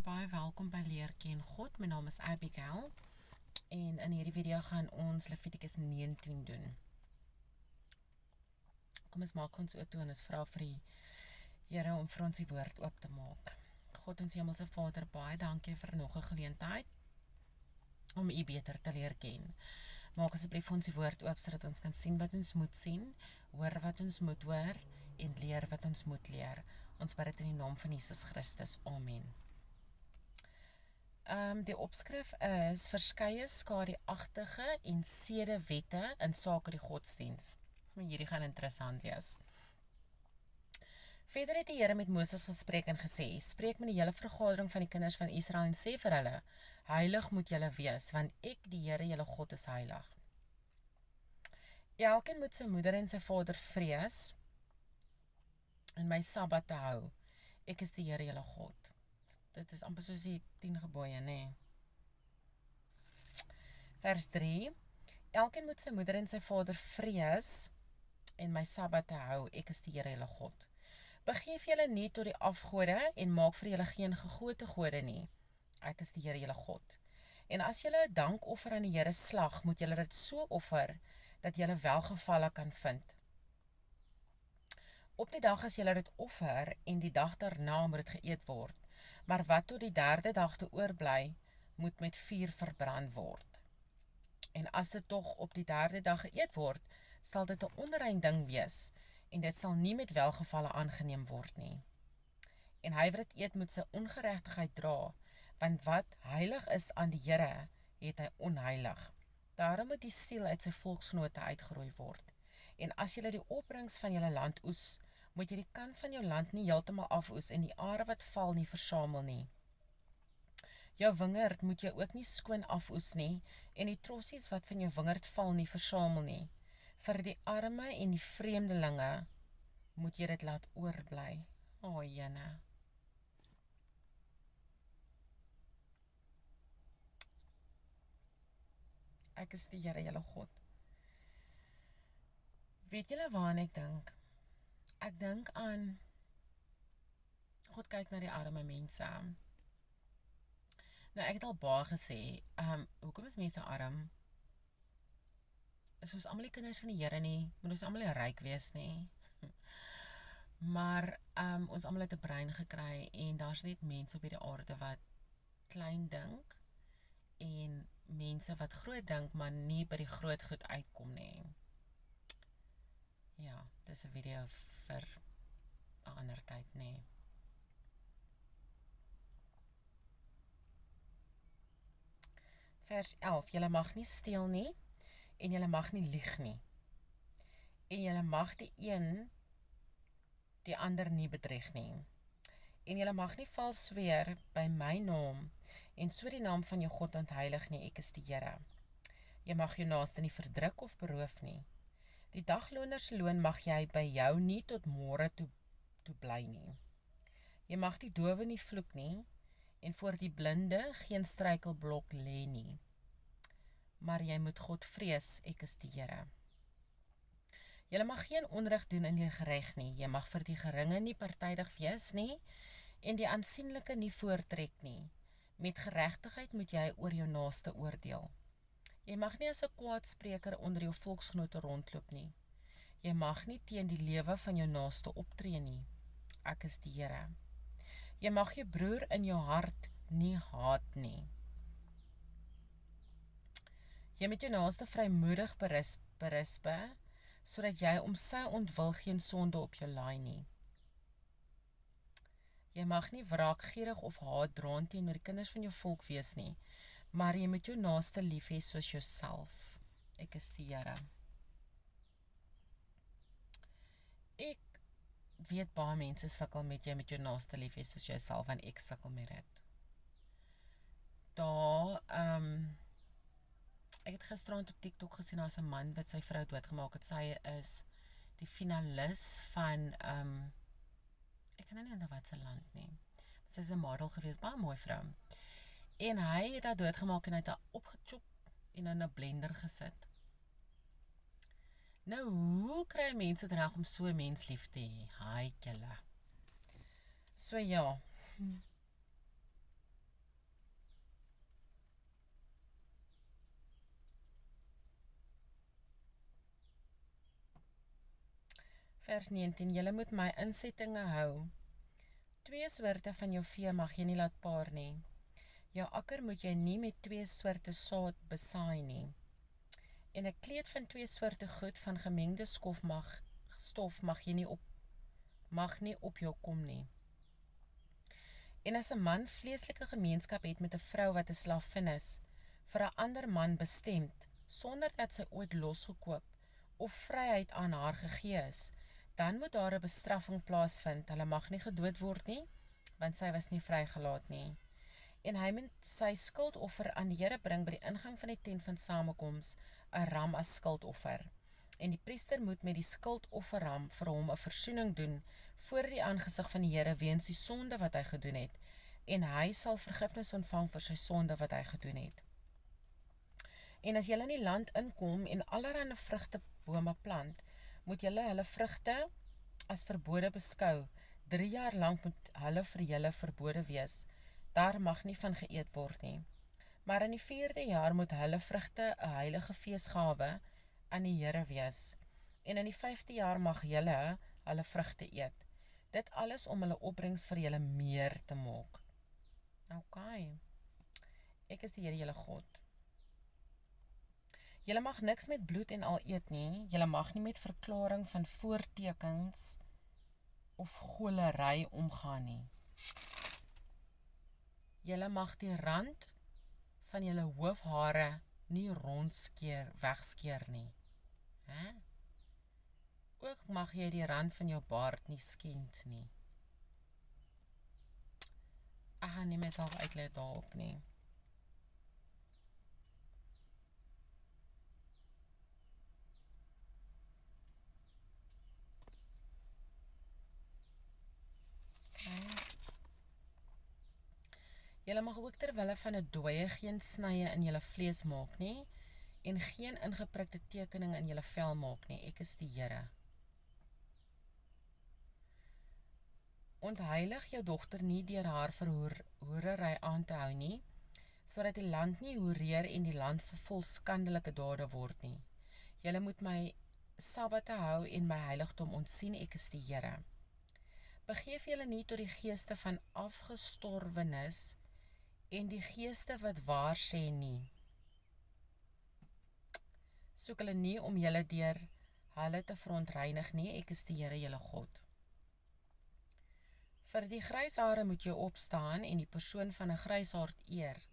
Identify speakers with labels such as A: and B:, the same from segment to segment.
A: Baie welkom by Leer Ken God. My naam is Abigail en in hierdie video gaan ons Levitikus 19 doen. Kom ons maak ons oë toe en ons vra vir die Here om vir ons die woord oop te maak. God, ons Hemelse Vader, baie dankie vir nog 'n geleentheid om U beter te leer ken. Maak asseblief ons die woord oop sodat ons kan sien wat ons moet sien, hoor wat ons moet hoor en leer wat ons moet leer. Ons bid dit in die naam van Jesus Christus. Amen. Die opskrif is verskeie skadeagtige en sedewette in sake die godsdiens. Hierdie gaan interessant wees. Verder het die Here met Moses gespreek en gesê, spreek met die hele vergadering van die kinders van Israel en sê vir hulle, heilig moet julle wees, want ek, die Here, julle God, is heilig. Elkeen moet sy moeder en sy vader vrees en my Sabbat te hou. Ek is die Here, julle God. Dit is amper soos die 10 gebooie, nê? Vers 3. Elkeen moet sy moeder en sy vader vrees en my Sabbat te hou. Ek is die Here, julle God. Begeef julle nie tot die afgode en maak vir julle geen gegote gode nie. Ek is die Here, julle God. En as julle 'n dankoffer aan die Here slag, moet julle dit so offer dat julle welgevalle kan vind. Op die dag as julle dit offer en die dag daarna moet dit geëet word, maar wat tot die 3de dag te oorbly, moet met vuur verbrand word. En as dit tog op die 3de dag geëet word, sal dit 'n onrein ding wees, en dit sal nie met welgevalle aangeneem word nie. En hy wat dit eet moet sy ongeregtigheid dra, want wat heilig is aan die Here, het hy onheilig. Daarom moet die siel uit sy volksgenote uitgeroei word. En as jy die opbrengs van julle land oes, moet jy die kant van jou land nie heeltemal afoes en die are wat val nie versamel nie. Jou wingerd moet jy ook nie skoon afoes nie, en die trossies wat van jou wingerd val nie versamel nie. Vir die arme en die vreemdelinge moet jy dit laat oorbly. O, Jene. Ek is die Here, julle God. Weet julle waaraan ek dink? Ek dink aan God kyk na die arme mense. Nou, ek het al baie gesê, hoekom is mense arm? Is ons almal die kinders van die Here nie, moet ons almal nie ryk wees nie. Maar ons almal het 'n brein gekry en daar's net mense op hierdie aarde wat klein dink en mense wat groot dink, maar nie by die groot goed uitkom nie. Ja, dis 'n video vir 'n ander tyd, nê. Vers 11, julle mag nie steel nie, en julle mag nie lieg nie. En julle mag die een die ander nie bedrieg nie. En julle mag nie vals sweer by my naam, en so die naam van jou God ontheilig nie, ek is die Here. Jy mag jou naaste nie verdruk of beroof nie. Die dagloners loon mag jy by jou nie tot môre toe bly nie. Jy mag die dowe nie vloek nie, en voor die blinde geen struikelblok lê nie. Maar jy moet God vrees, ek is die Here. Jy mag geen onreg doen in die gereg nie, jy mag vir die geringe nie partydig wees nie, en die aansienlike nie voortrek nie. Met geregtigheid moet jy oor jou naaste oordeel. Jy mag nie as 'n kwaadspreker onder jou volksgenote rondloop nie. Jy mag nie teen die lewe van jou naaste optree nie. Ek is die Here. Jy mag jou broer in jou hart nie haat nie. Jy moet jou naaste vrymoedig berispe, sodat jy om sy ontwil geen sonde op jou laai nie. Jy mag nie wraakgierig of haatdraand teenoor die kinders van jou volk wees nie, maar jy moet jou naaste lief hê soos jouself. Ek is die Here. Ek weet baie mense sukkel met jy met jou naaste lief hê soos jouself, en ek sukkel met dit. Ek het gisterand op TikTok gesien, daar's 'n man wat sy vrou doodgemaak het. Sy is die finalis van, ek kan nie onthou wat se land nie. Sy is 'n model gewees, baie mooi vrou. En hy het haar doodgemaak en hy het haar opgechop en in 'n blender gesit. Nou, hoe kry mense dit reg om so 'n mens lief te hê? Haai julle. So ja. Vers 19, julle moet my insettinge hou. 2 soorte van jou vee mag jy nie laat paar nie. Jou akker moet jy nie met 2 soorte saad besaai nie. En 'n kleed van 2 soorte goed van gemengde stof mag nie op jou kom nie. En as 'n man vleeslike gemeenskap het met 'n vrou wat 'n slavin is, vir 'n ander man bestemd, sonder dat sy ooit losgekoop of vryheid aan haar gegee is, dan moet daar 'n bestraffing plaasvind. Hulle mag nie gedood word nie, want sy was nie vrygelaat nie. En hy moet sy skuldoffer aan die Here bring by die ingang van die tent van samekoms, 'n ram as skuldoffer. En die priester moet met die skuldofferram vir hom 'n versoening doen voor die aangesig van die Here weens die sonde wat hy gedoen het, en hy sal vergifnis ontvang vir sy sonde wat hy gedoen het. En as julle in die land inkom en allerlei vrugtebome plant, moet julle hulle vrugte as verbode beskou. 3 jaar lank moet hulle vir julle verbode wees. Daar mag nie van geëet word nie. Maar in die 4de jaar moet hulle vrugte 'n heilige feesgawe aan die Here wees. En in die 5de jaar mag julle hulle vrugte eet. Dit alles om hulle opbrengs vir julle meer te maak. OK. Ek is die Here julle God. Julle mag niks met bloed en al eet nie. Julle mag nie met verklaring van voortekens of golery omgaan nie. Julle mag die rand van julle hoofhare nie wegskeer nie. Ook mag jy die rand van jou baard nie skend nie. Ek gaan nie myself uitlet daarop nie. Julle mag ook terwille van 'n dooie geen snye in julle vlees maak nie, en geen ingeprikte tekening in julle vel maak nie. Ek is die Here. Ontheilig jou dogter nie deur haar vir hoerery aan te hou nie, sodat die land nie hoereer en die land vol skandelike dade word nie. Julle moet my sabbate hou en my heiligdom ontsien, ek is die Here. Begeef julle nie tot die geeste van afgestorwenes en die geeste wat waar sê nie. Soek hulle nie om julle deur hulle te verontreinig nie, ek is die Here julle God. Vir die gryshare moet jy opstaan en die persoon van 'n grysaard eer,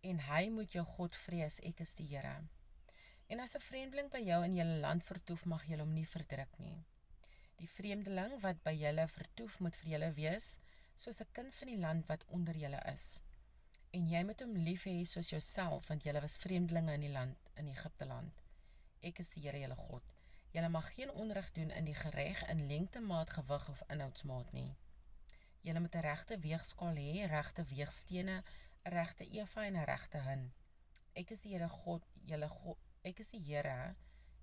A: en hy moet jou God vrees, ek is die Here. En as 'n vreemdeling by jou in julle land vertoef, mag julle hom nie verdruk nie. Die vreemdeling wat by julle vertoef moet vir julle wees, soos 'n kind van die land wat onder julle is. En jy moet hom lief hê soos jouself, want julle was vreemdelinge in die land, in Egipte land. Ek is die Here julle God. Julle mag geen onreg doen in die gereg, in lengte, maat, gewig of inhoudsmaat nie. Julle moet 'n regte weegskaal hê, regte weegstene, 'n regte eva en 'n regte hin. Ek is die Here God, ek is die Here,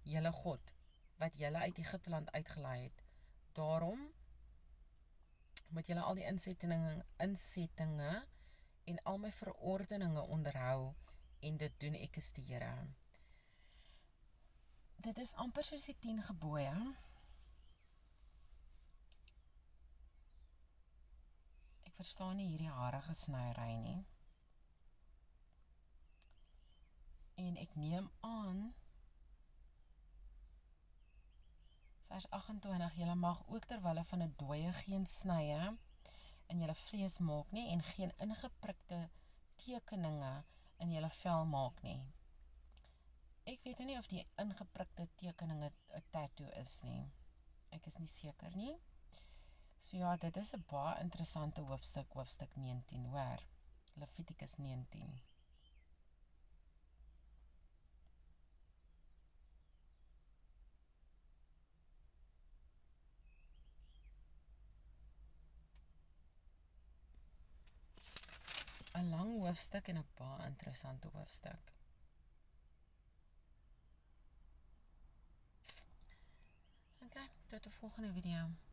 A: julle God, wat julle uit Egipte land uitgelei het. Daarom moet julle al die insettinge en al my verordeninge onderhou en dit doen, ek is die Here. Dit is amper soos die 10 gebooie. Ek verstaan nie hierdie harige snyry nie. En ek neem aan, vers 28, julle mag ook terwille van 'n dooie geen snye in julle vlees maak nie, en geen ingeprikte tekeninge in julle vel maak nie. Ek weet nie of die ingeprikte tekeninge 'n tattoo is nie. Ek is nie seker nie. So ja, dit is 'n baie interessante hoofstuk 19, hoor. Levitikus 19. Een lang hoofstuk en een baie interessante hoofstuk. Oké, tot de volgende video.